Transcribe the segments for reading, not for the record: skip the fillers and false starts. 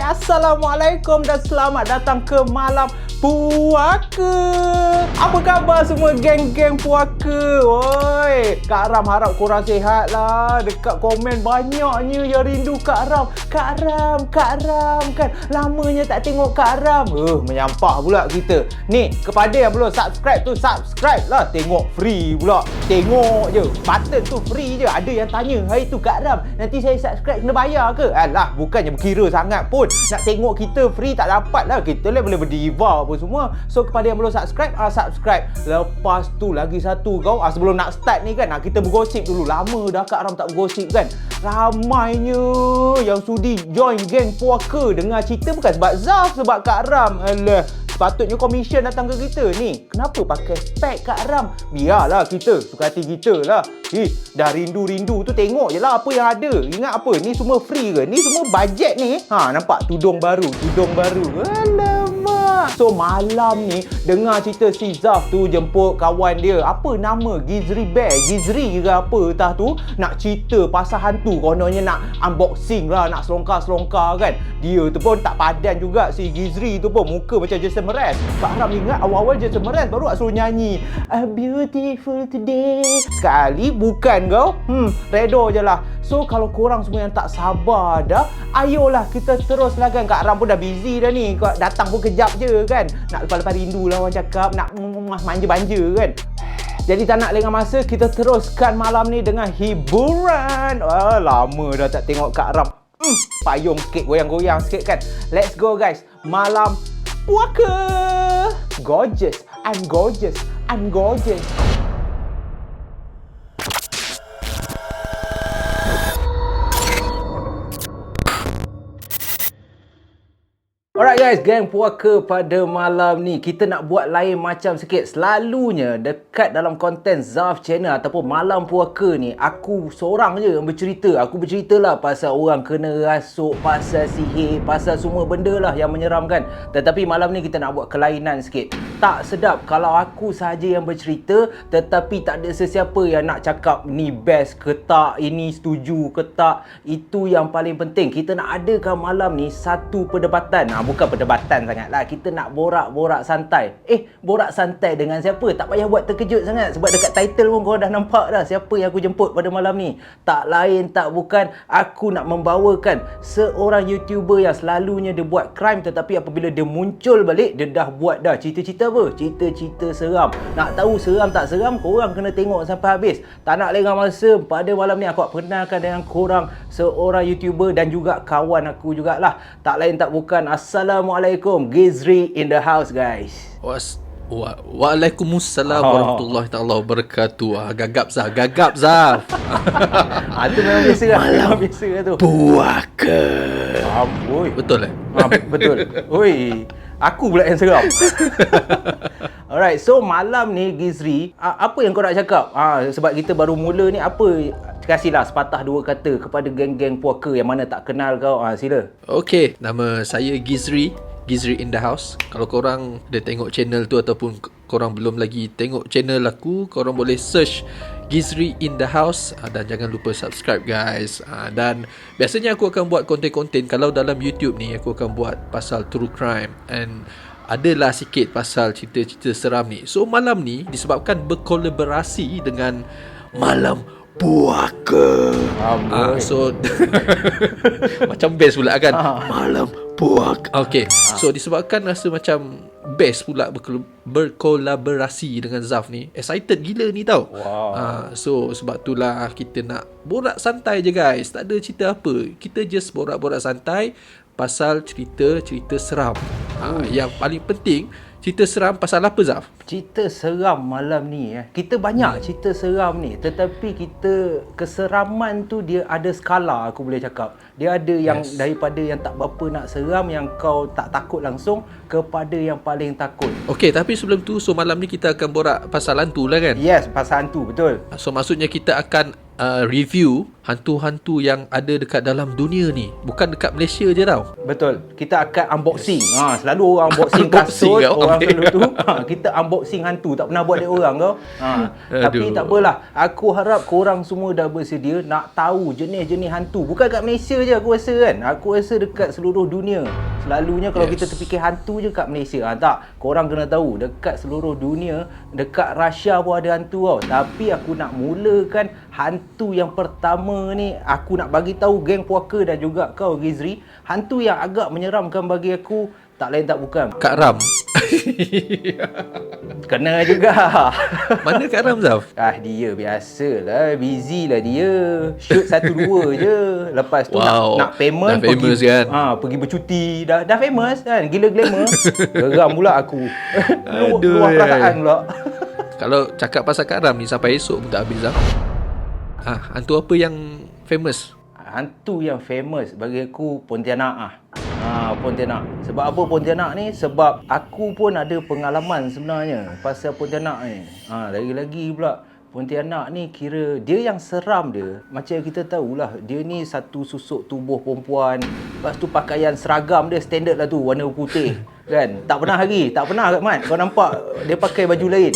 Assalamualaikum dan selamat datang ke Malam Puaka. Apa khabar semua geng-geng puaka? Oi, Kak Ram harap korang sihat lah. Dekat komen banyaknya yang rindu Kak Ram. Kak Ram kan. Lamanya tak tengok Kak Ram. Menyampah pula kita. Ni, kepada yang belum subscribe tu, subscribe lah. Tengok free pula. Tengok je. Button tu free je. Ada yang tanya, hai tu Kak Ram, nanti saya subscribe kena bayar ke? Alah, bukannya berkira sangat pun. Nak tengok kita free tak dapat lah. Kita lah boleh berdiva apa semua. So kepada yang belum subscribe, subscribe. Lepas tu lagi satu kau, sebelum nak start ni kan, kita bergosip dulu. Lama dah Kak Ram tak bergosip kan. Ramainya yang sudi join geng puaka. Dengar cerita bukan sebab Zaf, sebab Kak Ram. Alah, sepatutnya komisen datang ke kita ni. Kenapa pakai spek Kak Ram? Biarlah kita, suka hati kita lah. Dah rindu-rindu tu tengok je lah apa yang ada. Ingat apa? Ni semua free ke? Ni semua bajet ni. Nampak tudung baru. Alamak. So malam ni dengar cerita si Zaf tu jemput kawan dia. Apa nama? Gizri Bear. Gizri ke apa entah tu. Nak cerita pasal hantu. Kononnya nak unboxing lah. Nak selongkar-selongkar kan. Dia tu pun tak padan juga si Gizri tu pun. Muka macam Jason Mraz. Kak Ram ingat awal-awal Jason Mraz baru nak suruh nyanyi A Beautiful Today. Sekali bukan kau. Redo je lah. So kalau korang semua yang tak sabar dah, ayolah kita teruslah kan. Kak Ram pun dah busy dah ni. Datang pun kejap je kan. Nak lepas-lepas rindu lah orang cakap. Nak manja-manja kan. Jadi tak nak lengah masa, kita teruskan malam ni dengan hiburan. Lama dah tak tengok Kak Ram. Payung sikit, goyang-goyang sikit kan. Let's go guys. Malam Puaka. Gorgeous and gorgeous and gorgeous. Alright guys, geng puaka pada malam ni kita nak buat lain macam sikit. Selalunya dekat dalam konten Zaf channel ataupun malam puaka ni, aku seorang je yang bercerita. Aku berceritalah pasal orang kena rasuk, pasal sihir, pasal semua benda lah yang menyeramkan. Tetapi malam ni kita nak buat kelainan sikit. Tak sedap kalau aku saja yang bercerita tetapi tak ada sesiapa yang nak cakap ni best ke tak, ini setuju ke tak. Itu yang paling penting. Kita nak adakan malam ni satu perdebatan. Bukan perdebatan sangat lah. Kita nak borak-borak santai. Borak santai dengan siapa? Tak payah buat terkejut sangat. Sebab dekat title pun korang dah nampak dah siapa yang aku jemput pada malam ni. Tak lain tak bukan, aku nak membawakan seorang YouTuber yang selalunya dia buat crime, tetapi apabila dia muncul balik, dia dah buat dah cerita-cerita apa? Cerita-cerita seram. Nak tahu seram tak seram? Korang kena tengok sampai habis. Tak nak lengah masa, pada malam ni aku perkenalkan dengan korang seorang YouTuber dan juga kawan aku jugalah. Tak lain tak bukan, Assalamualaikum, Gizri in the house guys. Waalaikumsalam warahmatullahi taala wabarakatuh. Gagap Zaf. Itu memang biasa lah. Malam biasa lah tu. Puaka. Betul lah. Betul. Oi, aku pula yang seram. Alright, so malam ni Gizri, apa yang kau nak cakap? Sebab kita baru mula ni, apa kasihlah sepatah dua kata kepada geng-geng puaka yang mana tak kenal kau. Sila. Okay, nama saya Gizri in the house. Kalau korang dah tengok channel tu ataupun korang belum lagi tengok channel aku, korang boleh search Gizri in the house, dan jangan lupa subscribe guys. Dan biasanya aku akan buat konten-konten. Kalau dalam YouTube ni aku akan buat pasal true crime and adalah sikit pasal cerita-cerita seram ni. So malam ni disebabkan berkolaborasi dengan Malam Puaka. So macam best pula kan. Malam Puaka. Okay. So disebabkan rasa macam best pula berkolaborasi dengan Zaf ni. Excited gila ni tau. So sebab itulah kita nak borak santai je guys. Tak ada cerita apa. Kita just borak-borak santai pasal cerita-cerita seram. Yang paling penting, cerita seram pasal apa Zaf? Cerita seram malam ni kita banyak cerita seram ni, tetapi keseraman tu dia ada skala, aku boleh cakap. Dia ada yang daripada yang tak berapa nak seram, yang kau tak takut langsung, kepada yang paling takut. Okey, tapi sebelum tu, so malam ni kita akan borak pasal hantu lah kan? Yes, pasal hantu, betul. So maksudnya kita akan review hantu-hantu yang ada dekat dalam dunia ni. Bukan dekat Malaysia je tau. Betul. Kita akan unboxing. Selalu orang unboxing Unboxing kasut, kau, orang okay. selalu tu. Kita unboxing hantu. Tak pernah buat dia orang kau. Tapi Aduh. tak apalah. Aku harap korang semua dah bersedia nak tahu jenis-jenis hantu. Bukan kat Malaysia je aku rasa kan. Aku rasa dekat seluruh dunia. Selalunya kalau kita terfikir hantu je kat Malaysia. Tak. Korang kena tahu dekat seluruh dunia, dekat Russia pun ada hantu tau. Tapi aku nak mulakan hantu yang pertama ni. Aku nak bagi tahu geng puaka dan juga kau Gizri, hantu yang agak menyeramkan bagi aku tak lain tak bukan Kak Ram. kena juga. Mana Kak Ram, Zaf? Dia biasalah, busy lah dia. Shoot 1-2 je. Lepas tu Wow. nak payment, Dah famous pergi, kan? pergi bercuti. Dah famous kan, gila glamour. Geram pula aku. Aduh, Luar perasaan pula. Kalau cakap pasal Kak Ram ni sampai esok pun tak habis, Zaf. Hantu apa yang famous? Hantu yang famous bagi aku Pontianak Pontianak. Sebab apa Pontianak ni? Sebab aku pun ada pengalaman sebenarnya pasal Pontianak ni. Lagi-lagi pula Pontianak ni kira dia yang seram dia. Macam kita tahulah, dia ni satu susuk tubuh perempuan. Lepas tu pakaian seragam dia standard lah tu, warna putih. Kan? Tak pernah Mat. Kau nampak dia pakai baju lain.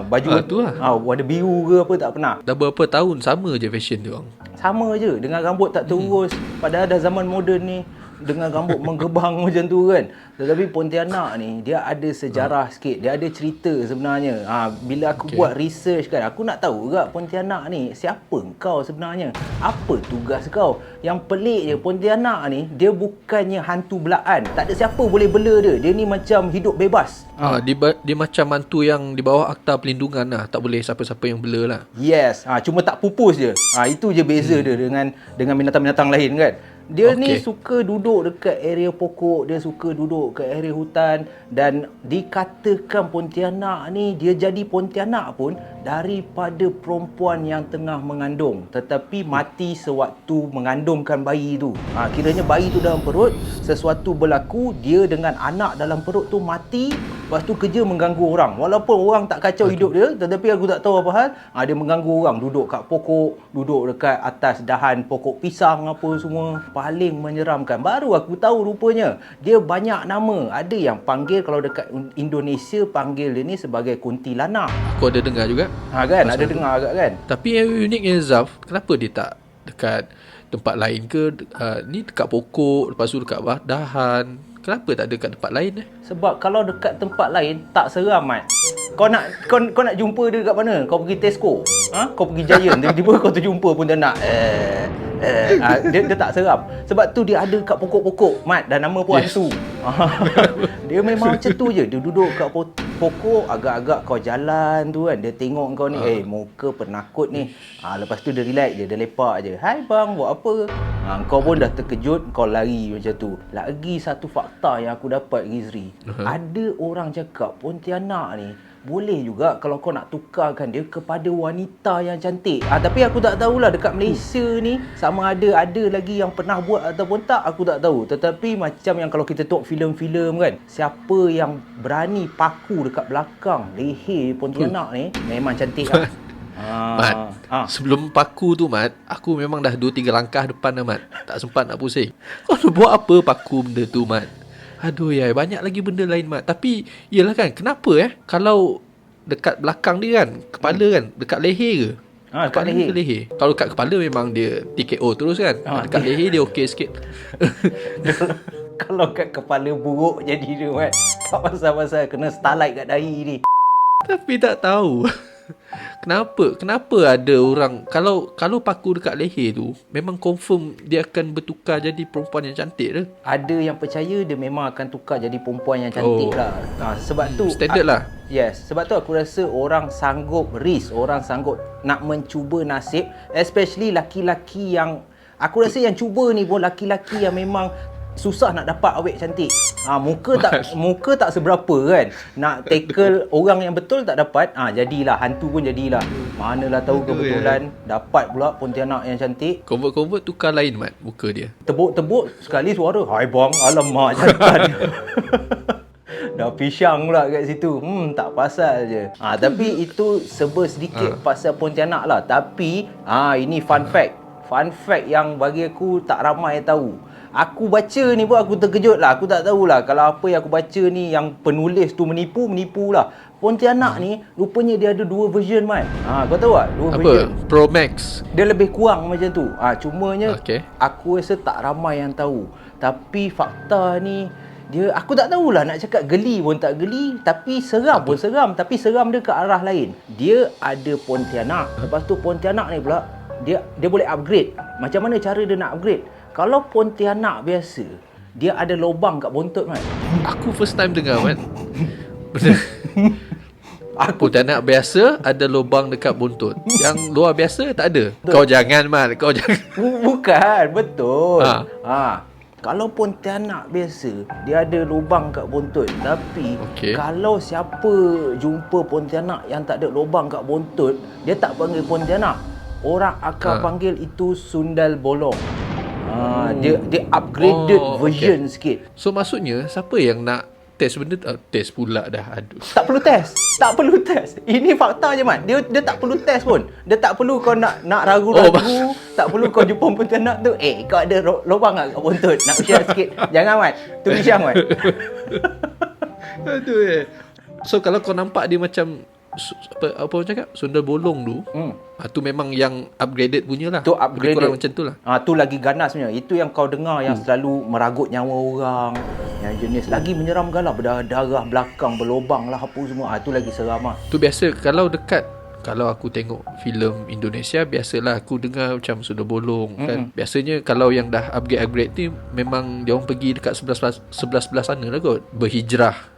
Baju tu lah. warna biru ke apa, tak pernah. Dah berapa tahun sama je fashion dia orang. Sama je, dengan rambut tak terurus. Padahal dah zaman moden ni, dengan rambut menggebang macam tu kan. Tetapi Pontianak ni dia ada sejarah sikit, dia ada cerita sebenarnya. Bila aku buat research kan, aku nak tahu juga Pontianak ni siapa kau sebenarnya, apa tugas kau. Yang pelik je, Pontianak ni dia bukannya hantu belaan, tak ada siapa boleh bela dia. Dia ni macam hidup bebas. Dia macam hantu yang di bawah akta pelindungan lah. Tak boleh siapa-siapa yang bela lah. Yes, cuma tak pupus je. Itu je beza dia dengan binatang-binatang lain kan. Dia ni suka duduk dekat area pokok, dia suka duduk kat area hutan, dan dikatakan Pontianak ni dia jadi Pontianak pun daripada perempuan yang tengah mengandung, tetapi mati sewaktu mengandungkan bayi tu. Kiranya bayi tu dalam perut, sesuatu berlaku, dia dengan anak dalam perut tu mati, lepas tu kerja mengganggu orang. Walaupun orang tak kacau hidup dia, tetapi aku tak tahu apa hal, dia mengganggu orang, duduk kat pokok, duduk dekat atas dahan pokok pisang apa semua. Paling menyeramkan, baru aku tahu rupanya dia banyak nama. Ada yang panggil, kalau dekat Indonesia panggil dia ni sebagai kuntilanak. Aku ada dengar juga. Kan, ada dengar agak kan. Tapi yang uniknya, Zaf, kenapa dia tak dekat tempat lain ke? Ni dekat pokok, lepas tu dekat dahan. Kenapa tak ada dekat tempat lain? Sebab kalau dekat tempat lain tak seram, Mat. Kau nak jumpa dia kat mana? Kau pergi Tesco, kau pergi Giant, tiba-tiba kau terjumpa Pontianak. Dia tak seram. Sebab tu dia ada kat pokok-pokok, Mat, dan nama pun hantu. Dia memang macam tu je. Dia duduk kat pokok, agak-agak kau jalan tu kan, dia tengok kau ni, muka penakut ni. Lepas tu dia relax je, dia lepak je. Hai bang, buat apa? Kau pun dah terkejut, kau lari macam tu. Lagi satu fakta yang aku dapat, Gizri. Ada orang cakap Pontianak ni boleh juga kalau kau nak tukarkan dia kepada wanita yang cantik. Tapi aku tak tahulah dekat Malaysia ni sama ada lagi yang pernah buat ataupun tak, aku tak tahu. Tetapi macam yang kalau kita tengok filem-filem kan, siapa yang berani paku dekat belakang leher Pontianak ni memang cantik lah. Mat, sebelum paku tu, Mat, aku memang dah 2-3 langkah depan dah, Mat. Tak sempat nak pusing. Kau nak buat apa paku benda tu, Mat? Aduh ya, banyak lagi benda lain, Mat. Tapi yelah kan, kenapa kalau dekat belakang dia kan, kepala kan, dekat leher ke? Dekat leher. Ke leher. Kalau dekat kepala memang dia TKO terus kan. Dekat leher dia okey sikit. Kalau kat kepala buruk jadi dia, Mat. Tak pasal-pasal kena starlight kat dahi ni. Tapi tak tahu Kenapa ada orang kalau paku dekat leher tu memang confirm dia akan bertukar jadi perempuan yang cantik ke? Ada yang percaya dia memang akan tukar jadi perempuan yang cantik lah. Sebab tu standard lah. Yes, sebab tu aku rasa orang sanggup risk, orang sanggup nak mencuba nasib, especially laki-laki yang aku rasa yang cuba ni pun laki-laki yang memang susah nak dapat awet cantik. Muka tak seberapa kan. Nak tackle orang yang betul tak dapat. Jadilah hantu pun jadilah. Manalah tahu kebetulan dapat pula Pontianak yang cantik. Convert tukar lain, Mat, muka dia. Tebuk-tebuk sekali suara, hai bang, alamak jantan. dah pisang pula kat situ. Tak pasal je. Tapi itu serba sedikit pasal Pontianak lah. Tapi ini fun fact. Fun fact yang bagi aku tak ramai tahu. Aku baca ni pun aku terkejut lah. Aku tak tahulah kalau apa yang aku baca ni yang penulis tu menipu lah. Pontianak ni rupanya dia ada 2 version, Man. Kau tahu tak? 2 version. Pro Max. Dia lebih kurang macam tu. Cumanya aku rasa tak ramai yang tahu. Tapi fakta ni dia aku tak tahulah nak cakap geli pun tak geli, tapi seram pun seram, tapi seram dia ke arah lain. Dia ada Pontianak. Lepas tu Pontianak ni pula dia boleh upgrade. Macam mana cara dia nak upgrade? Kalau Pontianak biasa, dia ada lubang kat bontot, Man. Aku first time dengar, Man. Betul. Pontianak biasa ada lubang dekat bontot. Yang luar biasa tak ada. Betul. Kau jangan, Man. Kau jangan. Bukan, betul. Kalau Pontianak biasa, dia ada lubang kat bontot. Tapi kalau siapa jumpa Pontianak yang tak ada lubang kat bontot, dia tak panggil Pontianak. Orang akan panggil itu sundal bolong. Dia upgraded version sikit. So maksudnya siapa yang nak test benda test pula dah. Aduh. Tak perlu test. Ini fakta je, Man. Dia tak perlu test pun. Dia tak perlu kau nak ragu-ragu. Tak perlu kau jumpa Pontianak tu. Kau ada lubang tak kat bontot? Nak share sikit. Jangan, Man. Tu Hisham, Man. Aduh. So kalau kau nampak dia macam apa orang cakap sundal bolong tu, tu memang yang upgraded punya lah. Tu upgraded. Lebih kurang macam tu lah. Tu lagi ganas punya. Itu yang kau dengar yang selalu meragut nyawa orang, yang jenis lagi menyeramkan lah, berdarah belakang, berlubang lah apa semua. Tu lagi seram lah. Tu biasa kalau aku tengok filem Indonesia, biasalah aku dengar macam sundal bolong kan. Biasanya kalau yang dah upgrade ni memang dia orang pergi dekat sebelah sana lah kot, berhijrah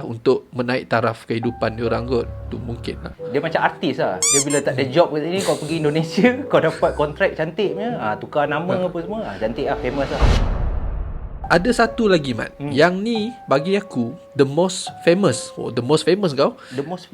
untuk menaik taraf kehidupan dia orang kot. Tu mungkin lah. Dia macam artis lah. Dia bila tak ada job kat sini, kau pergi Indonesia, kau dapat kontrak cantik punya, tukar nama apa semua, cantik lah, famous lah. Ada satu lagi, Mat. Yang ni bagi aku the most famous kau.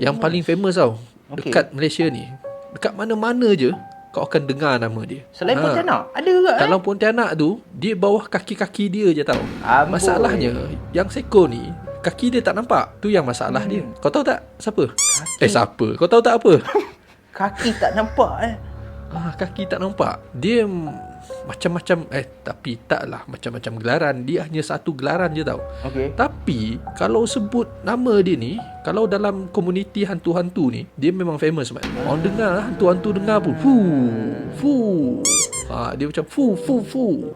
Yang paling famous tau. Dekat Malaysia ni, dekat mana-mana je kau akan dengar nama dia. Selain Pontianak, ada juga Kalau Pontianak tu, dia bawah kaki-kaki dia je tau. Masalahnya, yang seko ni, kaki dia tak nampak. Tu yang masalah dia. Kau tahu tak siapa? Siapa? Kau tahu tak apa? Kaki tak nampak Kaki tak nampak. Dia macam-macam tapi taklah macam-macam gelaran. Dia hanya satu gelaran je tau. Tapi kalau sebut nama dia ni, kalau dalam komuniti hantu-hantu ni, dia memang famous, Man. Orang dengar lah, hantu-hantu dengar pun dia macam fu.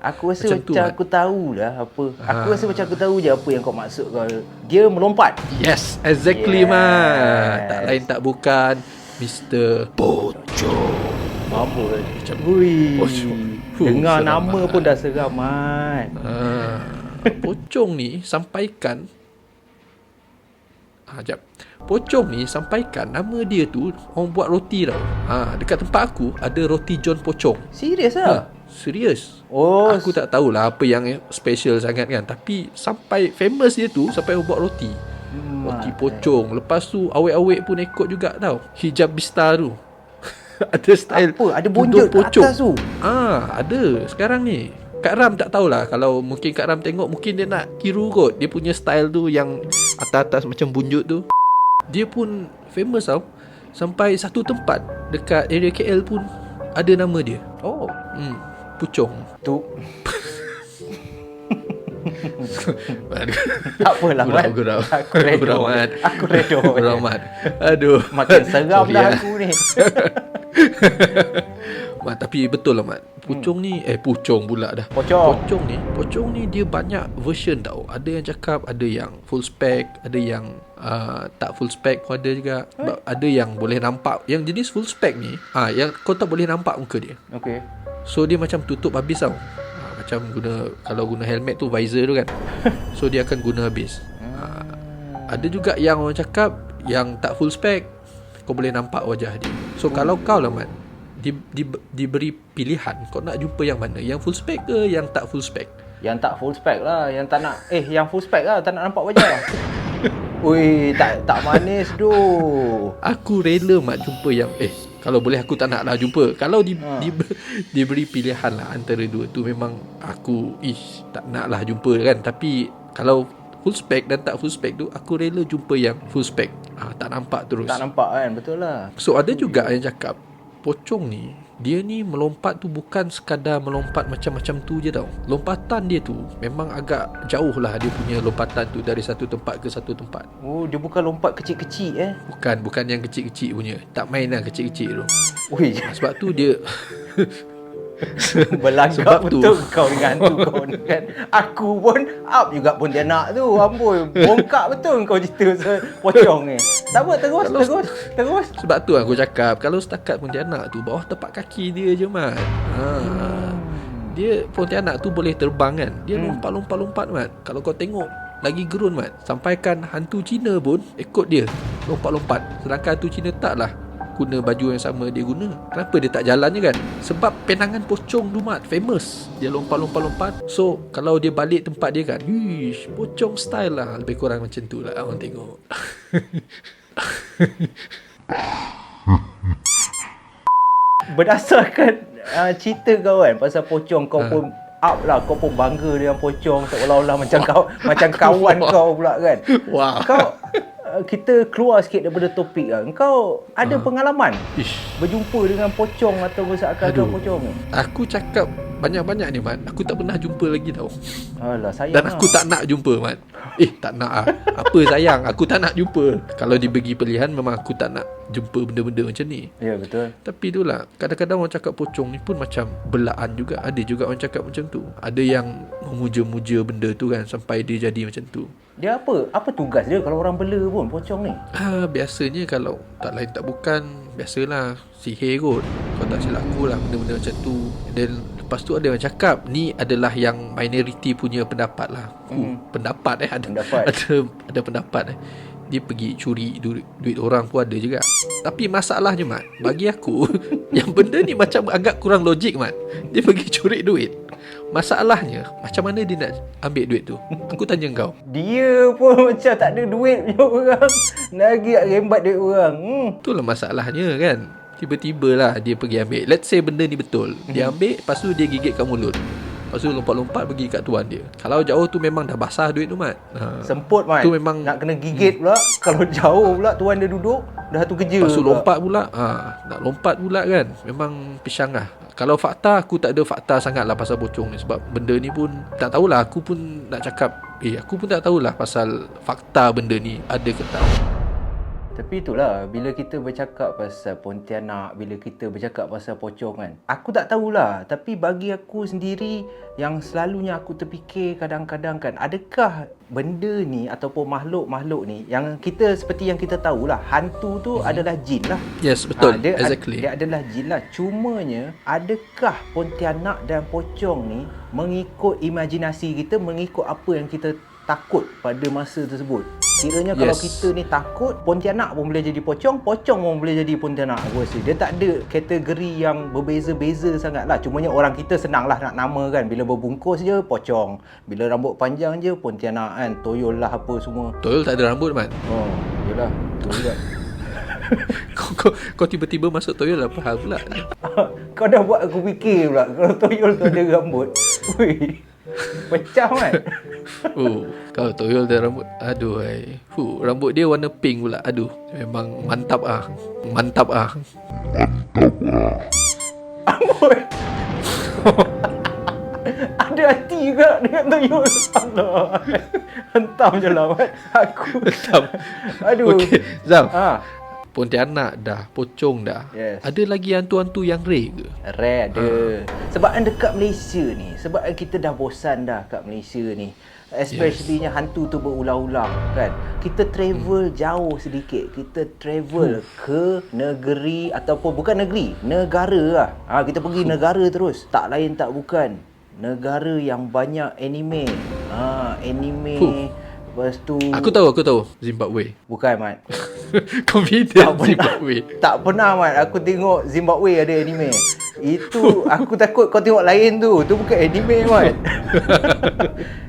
Aku rasa macam aku tahulah apa. Aku rasa macam aku tahu je apa yang kau maksud kau. Dia melompat. Yes, exactly, Man. Tak lain tak bukan Mr. Pocong. Apa macam dengar nama pun dah seram, Man. Pocong ni sampaikan Pocong ni sampaikan nama dia tu orang buat roti tau. Dekat tempat aku ada roti John Pocong. Serius lah? Serius. Aku tak tahulah apa yang special sangat kan, tapi sampai famous dia tu sampai orang buat roti. Roti pocong. Lepas tu awet-awet pun ikut juga tau. Hijab bista tu. Ada style apa? Ada bonjol pocong atas tu. Ada sekarang ni. Kak Ram tak tahulah. Kalau mungkin Kak Ram tengok, mungkin dia nak tiru kot. Dia punya style tu yang atas-atas macam bunjut tu. Dia pun famous tau. Sampai satu tempat dekat area KL pun ada nama dia. Pucong. Tu tak apalah, Mat. Aku redor. Aduh, makin seram dah aku ni. Mat, tapi betul lah, Mat. Pucong ni Pucong pula dah. Pocong ni dia banyak version tau. Ada yang cakap ada yang full spec, ada yang tak full spec pun ada juga. Ada yang boleh nampak. Yang jenis full spec ni yang kau tak boleh nampak muka dia. So dia macam tutup habis tau. Macam kalau guna helmet tu, visor tu kan. So dia akan guna habis. Ada juga yang orang cakap yang tak full spec, kau boleh nampak wajah dia. So kalau kau lah, Mat, diberi pilihan, kau nak jumpa yang mana? Yang full spec ke yang tak full spec? Yang tak full spec lah. Yang tak nak yang full spec lah, tak nak nampak wajah. Ui, tak manis doh. Aku rela, Mat, jumpa yang kalau boleh aku tak nak lah jumpa. Kalau diberi pilihan lah antara dua tu, memang aku tak nak lah jumpa kan. Tapi kalau full spec dan tak full spec tu, aku rela jumpa yang full spec. Tak nampak terus. Tak nampak kan, betul lah. So ada juga yang cakap pocong ni, dia ni melompat tu bukan sekadar melompat macam-macam tu je tau. Lompatan dia tu memang agak jauh lah, dia punya lompatan tu dari satu tempat ke satu tempat. Oh, dia bukan lompat kecil-kecil Bukan yang kecil-kecil punya. Tak main lah kecil-kecil tu. Ui, Sebab tu dia berlagak Sebab tu- betul kau dengan hantu kau ni kan. Aku pun up juga Pontianak tu. Amboi, bongkak betul kau cerita pasal pocong ni. Tak apa, terus. Sebab tu aku cakap, kalau setakat Pontianak tu bawah tapak kaki dia je Mat. Dia Pontianak tu boleh terbang kan. Dia lompat-lompat Mat. Kalau kau tengok lagi gerun Mat, sampaikan hantu Cina pun ikut dia lompat-lompat. Sedangkan hantu Cina taklah guna baju yang sama dia guna. Kenapa dia tak jalan je kan? Sebab penangan pocong tu Mat famous. Dia lompat-lompat. So kalau dia balik tempat dia kan, ish, pocong style lah. Lebih kurang macam tu lah orang tengok. Berdasarkan cerita kau kan pasal pocong, kau pun up lah, kau pun bangga dengan pocong seolah-olah macam kau macam kawan kau pula kan. Wow. Kau kita keluar sikit daripada topik lah. Kau ada pengalaman Ish. berjumpa dengan pocong atau bersakan pocong ni? Aku cakap banyak-banyak ni Mat, aku tak pernah jumpa lagi tau. Alah, sayang Dan aku tak nak jumpa Mat. Tak nak ah. Apa sayang, aku tak nak jumpa. Kalau dibagi pilihan memang aku tak nak jumpa benda-benda macam ni. Ya, betul. Tapi itulah, kadang-kadang orang cakap pocong ni pun macam belaan juga. Ada juga orang cakap macam tu. Ada yang memuja-muja benda tu kan sampai dia jadi macam tu. Dia apa? Apa tugas dia kalau orang bela pun pocong ni? Biasanya kalau tak lain tak bukan, biasalah sihir kot. Kau tak silap aku lah benda-benda macam tu. Dan lepas tu ada yang cakap ni adalah yang minority punya pendapat lah. Pendapat Pendapat. Ada pendapat dia pergi curi duit orang pun ada juga. Tapi masalahnya Mat, bagi aku yang benda ni macam agak kurang logik Mat. Dia pergi curi duit. Masalahnya macam mana dia nak ambil duit tu? Aku tanya kau. Dia pun macam tak ada duit punya orang. Lagi nak rembat duit orang. Itulah masalahnya kan. Tiba-tiba lah dia pergi ambil. Let's say benda ni betul. Dia ambil, lepas tu dia gigit kat mulut. Lepas tu lompat-lompat pergi kat tuan dia. Kalau jauh tu memang dah basah duit tu Mat. Semput Mat. Tu memang nak kena gigit pula. Kalau jauh pula tuan dia duduk, dah tu kerja. lepas tu pula. lompat pula. Nak lompat pula kan. Memang pisang lah. Kalau fakta, aku tak ada fakta sangat lah pasal pocong ni. Sebab benda ni pun tak tahulah. Aku pun nak cakap, aku pun tak tahulah pasal fakta benda ni ada ke tak. Tapi itulah, bila kita bercakap pasal Pontianak, bila kita bercakap pasal pocong kan, aku tak tahulah. Tapi bagi aku sendiri, yang selalunya aku terfikir kadang-kadang kan, adakah benda ni ataupun makhluk-makhluk ni, yang kita seperti yang kita tahulah, hantu tu adalah jin lah. Yes, betul. Dia, Exactly. dia adalah jin lah. Cumanya, adakah Pontianak dan pocong ni mengikut imajinasi kita, mengikut apa yang kita takut pada masa tersebut? Kiranya kalau Yes. kita ni takut, Pontianak pun boleh jadi pocong, pocong pun boleh jadi Pontianak. Aku rasa dia tak ada kategori yang berbeza-beza sangat lah. Cumanya orang kita senang lah nak nama kan. Bila berbungkus je, pocong. Bila rambut panjang je, Pontianak kan. Toyol lah apa semua. Toyol tak ada rambut Mat. Oh, yelah. Betul juga. Kau tiba-tiba masuk Toyol apa hal pula? Kau dah buat aku fikir pula. Kalau Toyol tu ada rambut. Ui, pecah kan. Kalau Toyol ada rambut, aduh rambut dia warna pink pula. Aduh, memang mantap ah. Amboi. Ada hati juga dengan Toyol. Allah. Hentam je lah Mat. Aku Hentam. Aduh. Okey, Zam. Pontianak Pontianak dah, pocong dah. Yes. Ada lagi hantu-hantu yang rare ke? Rare ada. Sebab dekat Malaysia ni, sebab kita dah bosan dah kat Malaysia ni. Especially-nya hantu tu berulang-ulang kan. Kita travel jauh sedikit. Kita travel ke negeri ataupun bukan negeri, negara lah. Kita pergi negara terus. Tak lain tak bukan negara yang banyak anime. Anime. Lepas tu Aku tahu. Zimbabwe. bukan Mat. Confident Zimbabwe. Tak pernah Mat. Aku tengok Zimbabwe ada anime. Itu aku takut kau tengok lain tu. Tu bukan anime Mat.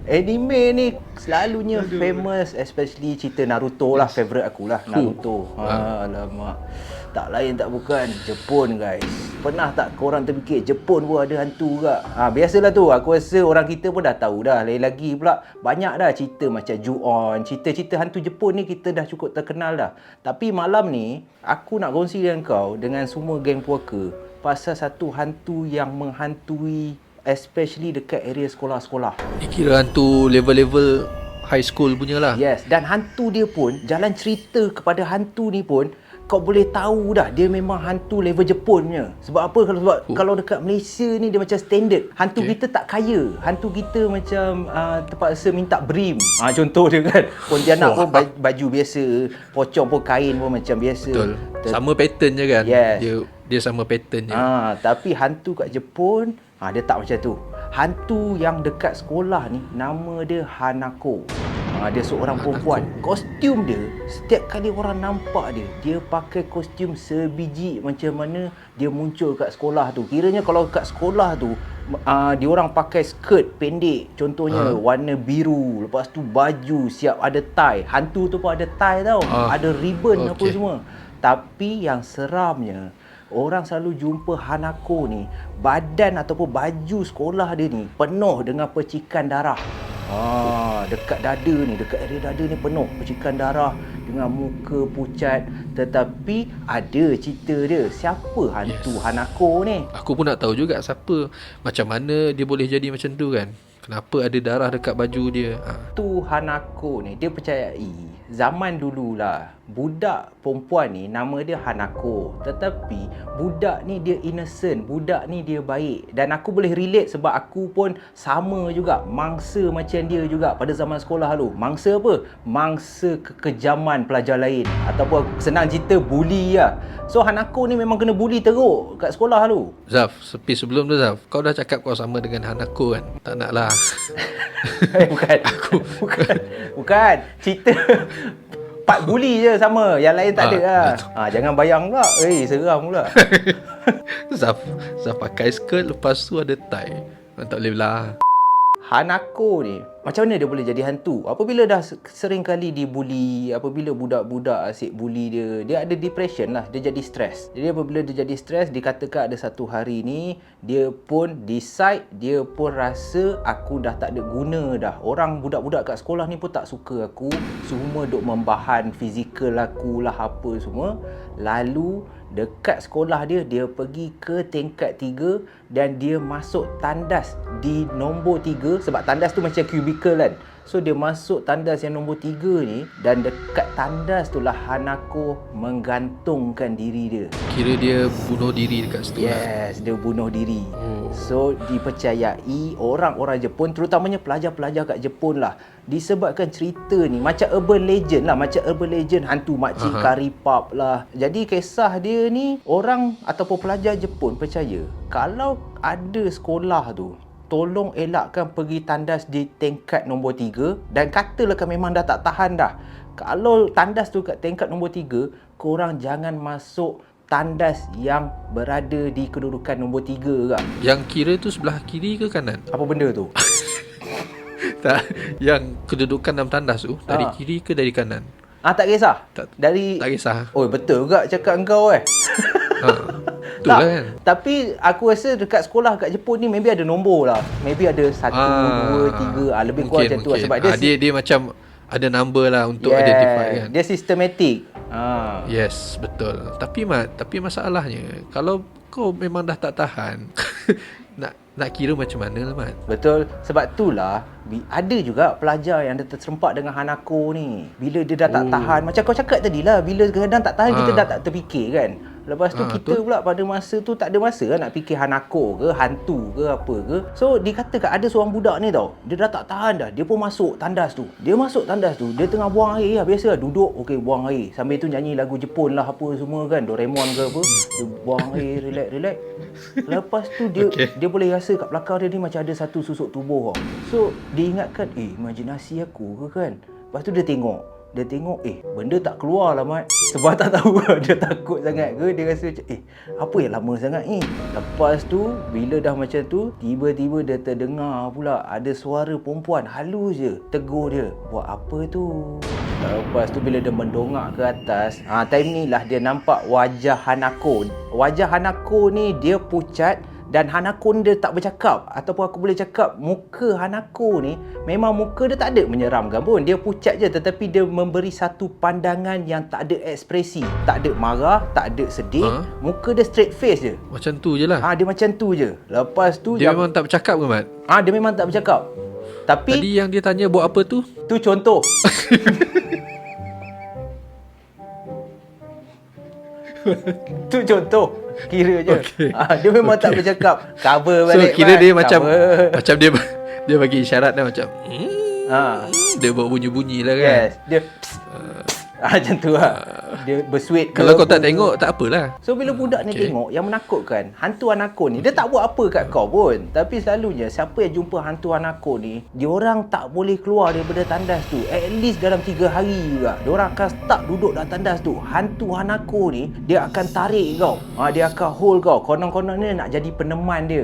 Anime ni selalunya famous, especially cerita Naruto lah, favorite aku lah Naruto. Alamak. Tak lain tak bukan Jepun guys. Pernah tak korang terfikir Jepun pun ada hantu ke? Biasalah tu, aku rasa orang kita pun dah tahu dah. Lain lagi pula banyak dah cerita macam Ju-on, cerita-cerita hantu Jepun ni kita dah cukup terkenal dah. Tapi malam ni aku nak kongsi dengan kau, dengan semua geng puaka, pasal satu hantu yang menghantui especially dekat area sekolah-sekolah. Ni kira hantu level-level high school punya lah. Yes, dan hantu dia pun, jalan cerita kepada hantu ni pun kau boleh tahu dah dia memang hantu level Jepun punya. Sebab apa? Kalau dekat Malaysia ni dia macam standard. Hantu kita tak kaya. Hantu kita macam terpaksa minta brim. Contoh dia kan. Pontianak pun baju biasa, pocong pun kain pun macam biasa. Betul. Sama pattern je kan. Yes. Dia sama pattern je. Tapi hantu kat Jepun dia tak macam tu. Hantu yang dekat sekolah ni nama dia Hanako. Dia seorang perempuan. Kostum dia, setiap kali orang nampak dia pakai kostum sebiji macam mana dia muncul kat sekolah tu. Kiranya kalau kat sekolah tu dia orang pakai skirt pendek, contohnya warna biru, lepas tu baju siap ada tie. Hantu tu pun ada tie tau. Ada ribbon apa semua. Tapi yang seramnya, orang selalu jumpa Hanako ni, badan ataupun baju sekolah dia ni penuh dengan percikan darah. Dekat dada ni, dekat area dada ni penuh percikan darah dengan muka pucat. Tetapi ada cerita dia. Siapa hantu Hanako ni? Aku pun nak tahu juga siapa. Macam mana dia boleh jadi macam tu kan? Kenapa ada darah dekat baju dia? Tu Hanako ni, dia percayai zaman dululah budak perempuan ni nama dia Hanako. Tetapi budak ni dia innocent, budak ni dia baik. Dan aku boleh relate sebab aku pun sama juga, mangsa macam dia juga pada zaman sekolah dulu. Mangsa apa? Mangsa kekejaman pelajar lain, ataupun senang cerita bully lah. So Hanako ni memang kena bully teruk kat sekolah dulu. Zaf, sebelum tu Zaf, kau dah cakap kau sama dengan Hanako kan? Tak nak lah. Bukan. Cerita part bully je sama. Yang lain tak ada lah. Jangan bayang pula. Seram pula. Zaf pakai skirt, lepas tu ada tie. Tak boleh lah. Hanako ni, macam mana dia boleh jadi hantu? Apabila dah sering kali dibuli, apabila budak-budak asyik bully dia, dia ada depression lah, dia jadi stres. Jadi apabila dia jadi stres, dikatakan ada satu hari ni, dia pun decide, dia pun rasa aku dah tak ada guna dah. Orang budak-budak kat sekolah ni pun tak suka aku, semua duk membahan fizikal aku lah apa semua. Lalu dekat sekolah dia pergi ke tingkat 3 dan dia masuk tandas di nombor 3 sebab tandas tu macam cubicle kan. So dia masuk tandas yang nombor 3 ni, dan dekat tandas tu lah Hanako menggantungkan diri dia. Kira dia bunuh diri dekat situ. Yes, dia bunuh diri. So dipercayai orang-orang Jepun, terutamanya pelajar-pelajar kat Jepun lah, disebabkan cerita ni macam urban legend lah, macam urban legend hantu makcik karipap lah. Jadi kisah dia ni, orang ataupun pelajar Jepun percaya kalau ada sekolah tu, tolong elakkan pergi tandas di tingkat nombor 3, dan katalah memang dah tak tahan dah. Kalau tandas tu kat tingkat nombor 3, korang jangan masuk tandas yang berada di kedudukan nombor 3 kak. Yang kira tu sebelah kiri ke kanan? Apa benda tu? Tak, yang kedudukan dalam tandas tu dari kiri ke dari kanan? Tak kisah. Tak Tak kisah. Oh, betul juga cakap engkau Betul lah kan. Tapi aku rasa dekat sekolah kat Jepun ni maybe ada nombor lah. Maybe ada 1, 2, 3. Lebih kurang macam tu lah. Sebab dia macam ada number lah untuk identify kan. Dia systematic. Yes, betul. Tapi masalahnya, kalau kau memang dah tak tahan, nak kira macam mana lah Mat. Betul. Sebab itulah ada juga pelajar yang dah terserempak dengan Hanako ni. Bila dia dah tak tahan, macam kau cakap tadi lah, bila kadang tak tahan kita dah tak terfikir kan. Lepas tu kita betul. pula pada masa tu tak ada masa lah nak fikir Hanako ke, hantu ke apa ke. So dikatakan ada seorang budak ni tau, dia dah tak tahan dah, dia pun masuk tandas tu. Dia tengah buang air lah, biasa lah duduk, buang air. Sambil tu nyanyi lagu Jepun lah apa semua kan, Doraemon ke apa. Dia buang air, relax. Lepas tu dia boleh rasa kat belakang dia ni macam ada satu susuk tubuh tau. So dia ingatkan, imajinasi aku ke kan. Lepas tu dia tengok, benda tak keluar lah Mat. Sebab tak tahu dia takut sangat ke, dia rasa macam apa yang lama sangat ni. Lepas tu bila dah macam tu, tiba-tiba dia terdengar pula ada suara perempuan halus je tegur dia, buat apa tu? Lepas tu bila dia mendongak ke atas, time ni lah dia nampak wajah Hanako. Wajah Hanako ni dia pucat dan Hanako ni dia tak bercakap. Ataupun aku boleh cakap muka Hanako ni memang muka dia tak ada menyeramkan pun. Dia pucat je tetapi dia memberi satu pandangan yang tak ada ekspresi. Tak ada marah, tak ada sedih. Muka dia straight face je. Macam tu je lah. Dia macam tu je. Lepas tu Dia memang tak bercakap ke Mat? dia memang tak bercakap. Tapi Tadi yang dia tanya buat apa tu? tu contoh. Tu contoh. Kira je. Okay. Dia memang tak bercakap. Cover So balik. kira Mat. dia macam Cover. macam dia bagi isyarat dah macam dia buat bunyi-bunyi lah kan. Yes. Dia macam tu lah. Dia bersuit. Kalau kau tak tengok tak apalah. So bila budak ni tengok, yang menakutkan hantu Hanako ni, dia tak buat apa kat kau pun. Tapi selalunya siapa yang jumpa hantu Hanako ni, diorang tak boleh keluar daripada tandas tu. At least dalam 3 hari juga. Diorang akan stuck duduk dalam tandas tu. Hantu Hanako ni, dia akan tarik kau. Dia akan hold kau. Konon-konon ni nak jadi peneman dia.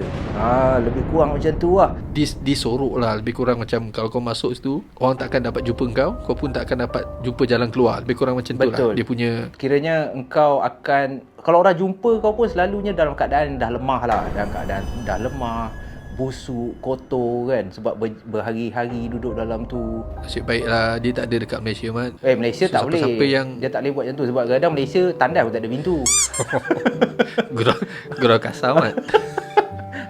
Lebih kurang macam tu lah. Disorok lah. Lebih kurang macam kalau kau masuk situ, orang tak akan dapat jumpa kau pun tak akan dapat jumpa jalan keluar. Lebih kurang macam tu lah. Dia punya, kiranya engkau akan, kalau orang jumpa kau pun selalunya dalam keadaan dah lemah lah. Dalam keadaan dah lemah, busuk, kotor kan. Sebab berhari-hari duduk dalam tu. nasib baik lah dia tak ada dekat Malaysia Mat. Malaysia So, tak boleh. siapa-siapa yang Dia tak boleh buat macam tu. Sebab kadang Malaysia tandas pun tak ada pintu. Gurau kasar Mat.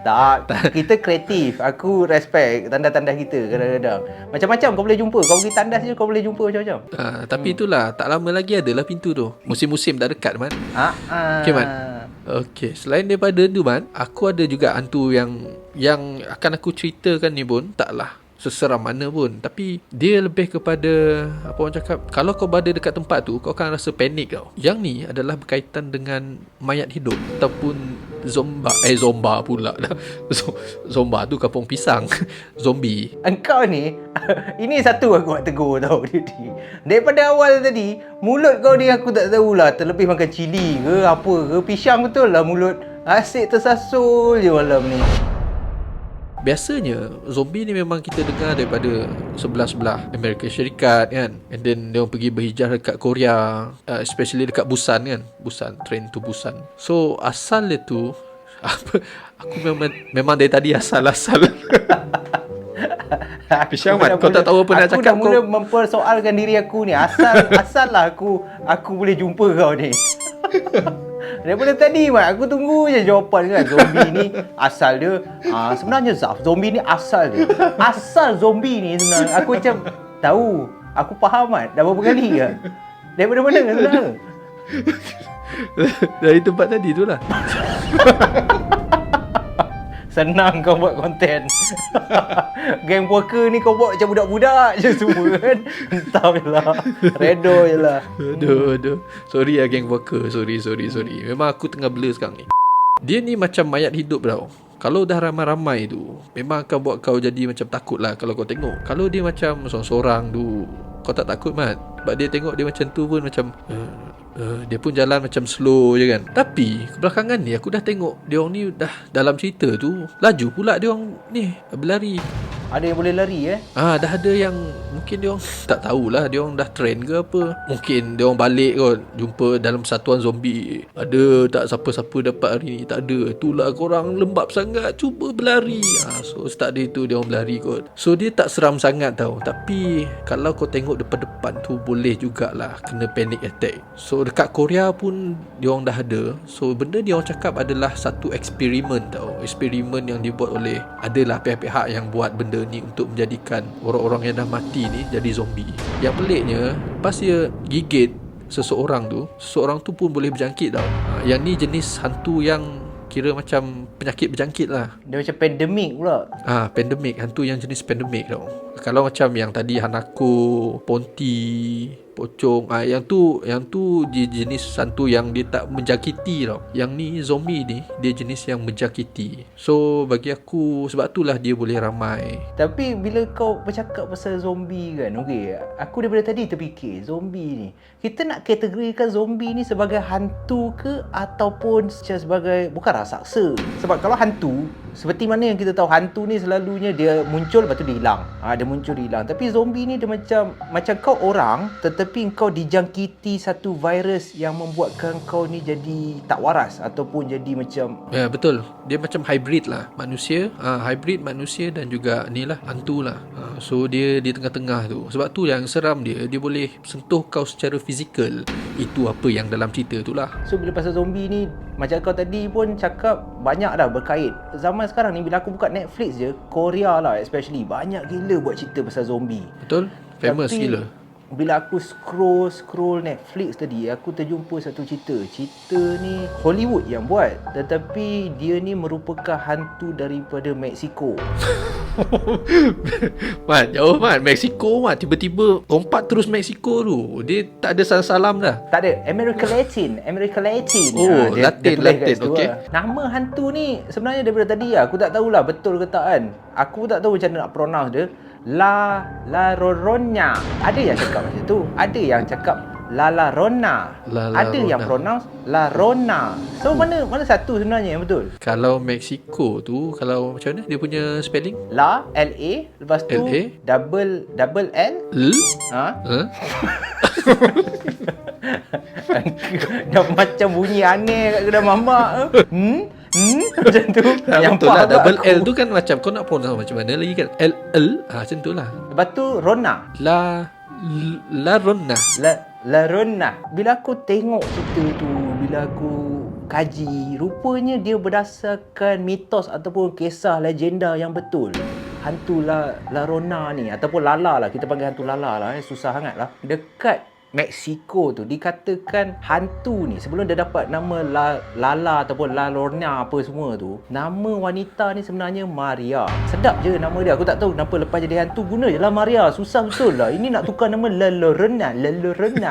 Tak, kita kreatif. Aku respect tandas-tandas kita kadang-kadang. Macam-macam kau boleh jumpa. Kau pergi tandas je kau boleh jumpa macam-macam. Tapi itulah, tak lama lagi adalah pintu tu. Musim-musim dah dekat Mat. Okay Mat. Okay, selain daripada tu Mat, aku ada juga hantu yang akan aku ceritakan ni pun taklah seseram mana pun, tapi dia lebih kepada apa orang cakap, kalau kau berada dekat tempat tu kau akan rasa panik tau. Yang ni adalah berkaitan dengan mayat hidup ataupun zomba pula dah. Zomba tu kampung pisang. Zombie. Engkau ni ini satu aku nak tegur tau dia ni. Daripada awal tadi mulut kau ni aku tak tahulah terlebih makan cili ke apa ke, pisang betul lah mulut. Asyik tersasul je malam ni. Biasanya zombie ni memang kita dengar daripada sebelah-sebelah Amerika Syarikat kan, and then dia orang pergi berhijrah dekat Korea, especially dekat Busan kan, Busan, train to Busan. So asal dia tu apa, aku memang dari tadi asal Pisang Mat, kau tak tahu apa nak cakap. Aku dah mula mempersoalkan diri aku ni. Asal lah aku boleh jumpa kau ni. Daripada tadi Mat, aku tunggu je jawapan kan. Zombie ni asal dia sebenarnya Zaf, zombie ni asal dia. Asal zombie ni sebenarnya aku macam tahu. Aku faham Mat. Dah berapa kali ke? Daripada mana sebenarnya? Dari tempat tadi tu lah. Senang kau buat konten. Gang poker ni kau buat macam budak-budak je semua kan. Entah je lah. Redo je lah. Aduh. Sorry lah geng worker. Sorry. Memang aku tengah blur sekarang ni. Dia ni macam mayat hidup tau. Kalau dah ramai-ramai tu, memang akan buat kau jadi macam takut lah kalau kau tengok. Kalau dia macam sorang-sorang tu, kau tak takut Mat. Sebab dia tengok dia macam tu pun macam dia pun jalan macam slow je kan. Tapi kebelakangan ni aku dah tengok dia orang ni dah dalam cerita tu laju pula dia orang ni berlari. Ada yang boleh lari Dah ada yang mungkin dia orang tak tahulah dia orang dah trend ke apa. Mungkin dia orang balik kot, jumpa dalam satuan zombie. Ada tak siapa-siapa dapat hari ni? Tak ada. Itulah korang lembab sangat, cuba berlari. So start day tu dia orang berlari kot. So dia tak seram sangat tau. Tapi kalau kau tengok depan-depan tu boleh jugalah kena panic attack. So dekat Korea pun dia orang dah ada. So benda dia orang cakap adalah satu eksperimen tau. Eksperimen yang dibuat oleh adalah pihak-pihak yang buat benda ni untuk menjadikan orang-orang yang dah mati ni jadi zombie. Yang peliknya, pas dia gigit seseorang tu pun boleh berjangkit tau. Yang ni jenis hantu yang kira macam penyakit berjangkit lah. Dia macam pandemik pula. Pandemik, hantu yang jenis pandemik tau. Kalau macam yang tadi Hanako, Ponti, pocong, yang tu dia jenis hantu yang dia tak menjangkiti tau. Yang ni zombie ni dia jenis yang menjangkiti. So bagi aku sebab itulah dia boleh ramai. Tapi bila kau bercakap pasal zombie kan, okey, aku daripada tadi terfikir zombie ni, kita nak kategorikan zombie ni sebagai hantu ke ataupun sebagai bukan raksasa. Sebab kalau hantu Seperti mana yang kita tahu hantu ni selalunya dia muncul lepas tu dia hilang. Dia muncul dia hilang. Tapi zombie ni dia macam kau orang tetapi kau dijangkiti satu virus yang membuatkan kau ni jadi tak waras ataupun jadi macam Ya, betul. Dia macam hybrid lah. Manusia, hybrid manusia dan juga ni lah, hantu lah. So dia di tengah-tengah tu. Sebab tu yang seram dia boleh sentuh kau secara fizikal. Itu apa yang dalam cerita tu lah. So bila pasal zombie ni, macam kau tadi pun cakap banyak dah berkait. Zaman sekarang ni bila aku buka Netflix je, Korea lah especially, banyak gila buat cerita pasal zombie. Betul? Famous Tapi, gila. bila aku scroll Netflix tadi, aku terjumpa satu cerita. Cerita ni Hollywood yang buat, tetapi dia ni merupakan hantu daripada Mexico. Mat, jauh Mat. Mexico Mat. Tiba-tiba lompat terus Mexico tu. Dia tak ada salam-salam dah. Tak ada, America Latin. Oh, dia Latin, tulis kat situ okey. lah. Nama hantu ni sebenarnya daripada tadi aku tak tahulah betul ke tak kan. Aku tak tahu macam mana nak pronounce dia. La Llorona. Ada yang cakap macam tu. Ada yang cakap La Llorona. La Ada yang Llorona. pronounce La Llorona. So mana satu sebenarnya yang betul? Kalau Mexico tu, kalau macam mana dia punya spelling? La LA lepas tu LA? double L. L? Ha? Huh? Dah macam bunyi aneh kat kedai mamak. Macam tu. Yang Betul lah. faham Double aku. L tu kan macam kau nak pronounce macam mana lagi kan? L. Macam tu lah. Lepas tu Rona. La Rona. La Rona. Bila aku tengok cerita tu, bila aku kaji, rupanya dia berdasarkan mitos ataupun kisah legenda yang betul. Hantu La Rona ni ataupun Lala lah, kita panggil hantu Lala lah, susah sangat lah. Dekat Mexico tu dikatakan hantu ni sebelum dia dapat nama Lala ataupun La Llorona apa semua tu, nama wanita ni sebenarnya Maria. Sedap je nama dia. Aku tak tahu kenapa lepas jadi hantu guna je lah Maria. Susah betul lah. Ini nak tukar nama La Llorona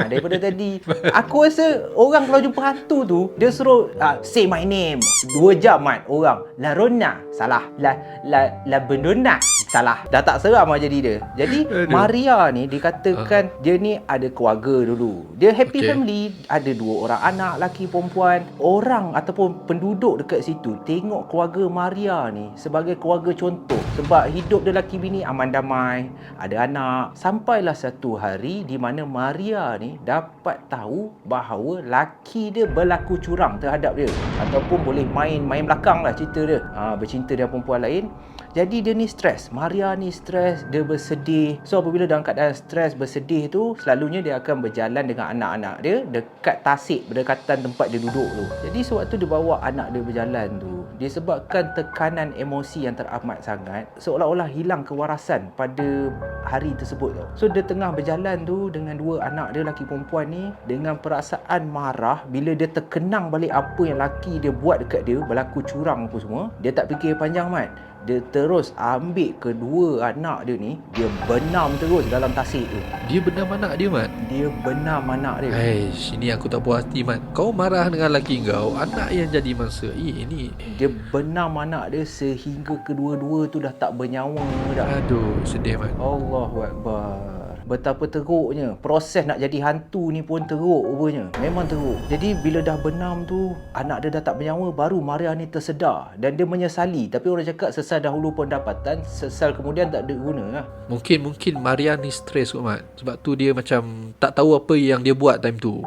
daripada tadi. Aku rasa orang kalau jumpa hantu tu dia suruh say my name 2 jam mat orang. La Llorona salah. La Benona salah. Dah tak seram lah jadi dia. Jadi Aduh. Maria ni dikatakan dia ni ada keluarga dulu. Dia happy family, ada 2 orang anak, laki perempuan. Orang ataupun penduduk dekat situ tengok keluarga Maria ni sebagai keluarga contoh sebab hidup dia laki bini aman damai, ada anak. Sampailah satu hari di mana Maria ni dapat tahu bahawa laki dia berlaku curang terhadap dia ataupun boleh main belakang lah cerita dia. Bercinta dengan perempuan lain. Jadi dia ni stres. Maria ni stres, dia bersedih. So apabila dalam keadaan stres, bersedih tu, selalunya dia akan berjalan dengan anak-anak dia dekat tasik berdekatan tempat dia duduk tu. Jadi sewaktu dia bawa anak dia berjalan tu, disebabkan tekanan emosi yang teramat sangat, seolah-olah hilang kewarasan pada hari tersebut tu. So dia tengah berjalan tu dengan 2 anak dia laki perempuan ni dengan perasaan marah bila dia terkenang balik apa yang laki dia buat dekat dia, berlaku curang apa semua. Dia tak fikir panjang mat. Dia terus ambil kedua anak dia ni, dia benam terus dalam tasik tu. Dia benam anak dia, Mat. Dia benam anak dia. Aish, ini aku tak puas hati, Mat. Kau marah dengan laki kau, anak yang jadi mangsa. Ini Dia benam anak dia sehingga kedua-dua tu dah tak bernyawa dah. aduh, sedih, Mat. Allahu Akbar. Betapa teruknya. Proses nak jadi hantu ni pun teruk rupanya. Memang teruk. Jadi bila dah benam tu, anak dia dah tak bernyawa, baru Maria ni tersedar. Dan dia menyesali. Tapi orang cakap sesal dahulu pendapatan, sesal kemudian tak ada guna lah. Mungkin Maria ni stres kot, Mat. Sebab tu dia macam tak tahu apa yang dia buat time tu.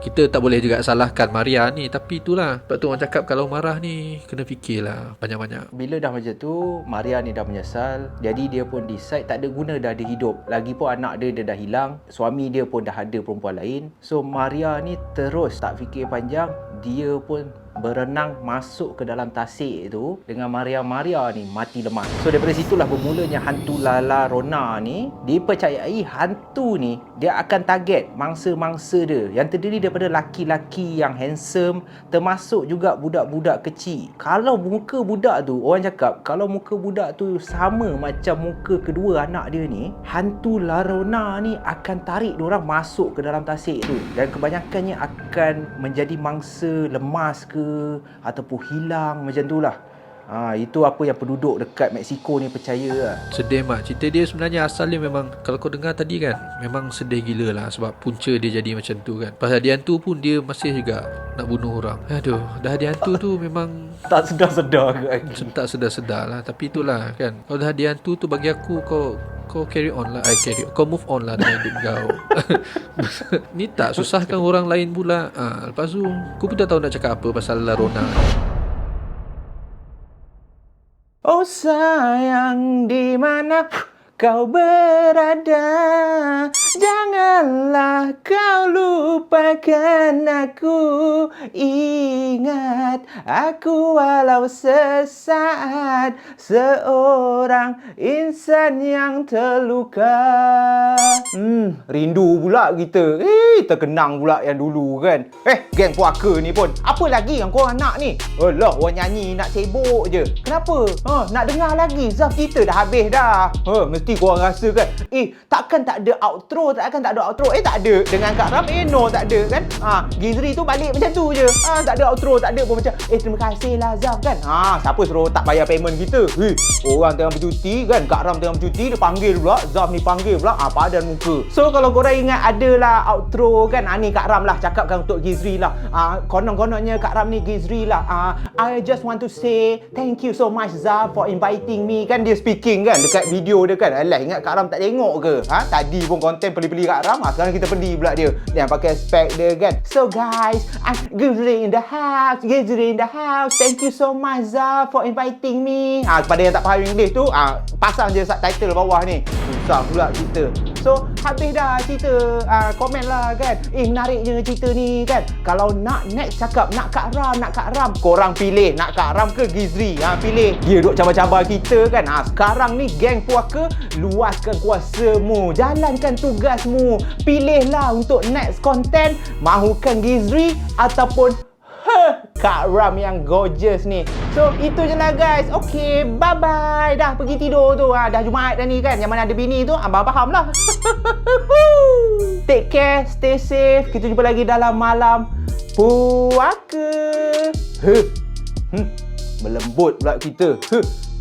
Kita tak boleh juga salahkan Maria ni. Tapi itulah. Sebab tu orang cakap kalau marah ni kena fikirlah banyak-banyak. Bila dah macam tu, Maria ni dah menyesal. Jadi dia pun decide tak ada guna dah dia hidup. Lagipun anak dia dah hilang. Suami dia pun dah ada perempuan lain. So Maria ni terus tak fikir panjang. Dia pun berenang masuk ke dalam tasik tu dengan Maria ni mati lemas. So daripada situlah bermulanya hantu La Llorona ni. Dipercayai hantu ni dia akan target mangsa-mangsa dia yang terdiri daripada laki-laki yang handsome, termasuk juga budak-budak kecil. Kalau muka budak tu, orang cakap kalau muka budak tu sama macam muka kedua anak dia ni, hantu La Llorona ni akan tarik diorang masuk ke dalam tasik tu dan kebanyakannya akan menjadi mangsa lemas ke ataupun hilang macam tu lah. Itu apa yang penduduk dekat Mexico ni percaya lah. Sedih mak. Cerita dia sebenarnya asalnya memang, kalau kau dengar tadi kan, memang sedih gila lah. Sebab punca dia jadi macam tu kan. Pasal dia hantu pun dia masih juga nak bunuh orang. Aduh, dah dia hantu tu memang Tak sedar-sedar kan. tak sedar-sedar lah. Tapi itulah kan, kalau dah dia hantu tu bagi aku, kau carry on lah. Kau move on lah dengan hidup kau. Ni tak susahkan orang lain pula. Lepas tu aku pun tak tahu nak cakap apa pasal La Rona. Oh sayang, di mana kau berada, janganlah kau lupakan aku. Ingat aku walau sesaat, seorang insan yang terluka. Rindu pula kita. Terkenang pula yang dulu kan. Geng puaka ni pun, apa lagi yang korang nak ni? Alah, orang nyanyi nak sibuk je. Kenapa? Nak dengar lagi? Zaf kita dah habis dah. Mesti korang rasa kan, takkan tak ada outro, tak ada. Tak ada. Dengan Kak Ram, no tak ada kan. Gizri tu balik macam tu je. Tak ada outro, tak ada pun macam, terima kasih lah Zaf kan. Siapa suruh tak bayar payment kita? Orang tengah bercuti kan, Kak Ram tengah bercuti, dia panggil pula, Zaf ni panggil pula, padan muka. So kalau korang ingat adalah outro kan, ni Kak Ram lah cakapkan untuk Gizri lah. Konon-kononnya Kak Ram ni Gizri lah. I just want to say thank you so much Zaf for inviting me. Kan dia speaking kan dekat video dia kan. Alah, ingat Kak Ram tak tengok ke? Tadi pun konten peli-peli Kak Ram, sekarang kita peli pula dia. Dia pakai spek dia kan. So guys, I'm Gizri in the house. Thank you so much Zaf for inviting me. Kepada yang tak faham English tu, pasang je subtitle bawah ni. Susah pula kita. So, habis dah cerita. Komen lah kan. Menariknya cerita ni kan. Kalau nak next cakap nak Kak Ram. Korang pilih nak Kak Ram ke Gizri. Pilih. Dia duk cabar-cabar kita kan. Sekarang ni geng puaka, luaskan kuasamu. Jalankan tugasmu. Pilihlah untuk next content. Mahukan Gizri ataupun Kak Ram yang gorgeous ni. So itu je lah guys. Okay, bye bye. Dah pergi tidur tu. Dah Jumaat dah ni kan. Yang mana ada bini tu, abang faham lah. Take care, stay safe. Kita jumpa lagi dalam malam puaka. Melembut pula kita.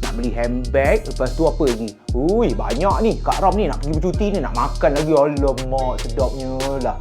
Nak beli handbag. Lepas tu apa lagi? Banyak ni. Kak Ram ni nak pergi bercuti ni, nak makan lagi. Alamak, sedapnya lah.